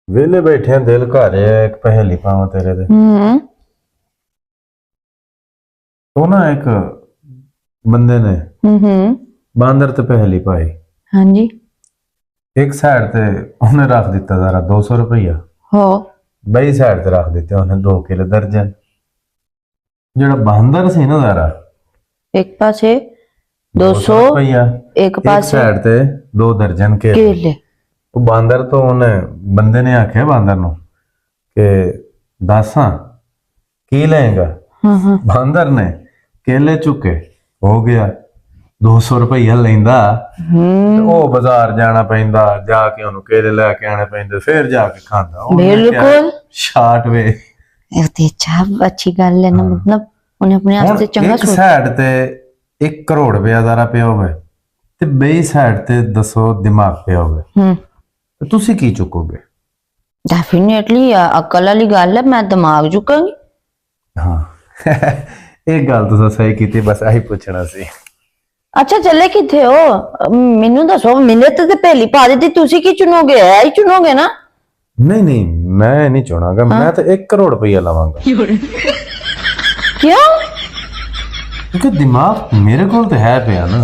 वेले बैठे हैं, दिल घर है एक पहेली पावा तेरे दे। तो ना एक बंदे ने बांदर ते पहेली पाई। हाँ जी। एक साइड ते उन्हें रख दिता जरा 200 रुपया, हो बई साइड ते रख दिते उन्हें 2 किलो दर्जन। जेड़ा बांदर सी ना जरा एक पासे 200 रुपया, एक एक पासे साइड ते 2 दर्जन केले। केले। वो बांदर तो उन्हें बंदे ने आख्या बांदर नु के दासा की लेगा। बांदर ने केले चुके हो गया 200 रुपया लेंदा, ओ बाजार जाना पैंदा, जाके उन्हें केले लेके आने पैंदे, फिर जाके खांदा। बिल्कुल शाट वे ते अच्छा अच्छी गल है ना, मतलब उन्हें अपने वास्ते चंगा एक साइड ते 1 करोड़ रुपया जरा पे होवे ते बई साइड ते दसो दिमाग पे होवे, तो तुसी की चुकोगे? डेफिनेटली अकल वाली गल है, मैं दिमाग चुकांगी। हाँ एक गल तो सही की, बस आही पूछना सी। अच्छा चले किथे हो, मेनू दसो, मिले तो पहली पा दी, तुसी की चुनोगे? है ही चुनोगे ना? नहीं नहीं मैं नहीं चुनागा। मैं तो 1 करोड़ रुपया लवांगा। क्यों? क्योंकि दिमाग मेरे को तो है पे ना।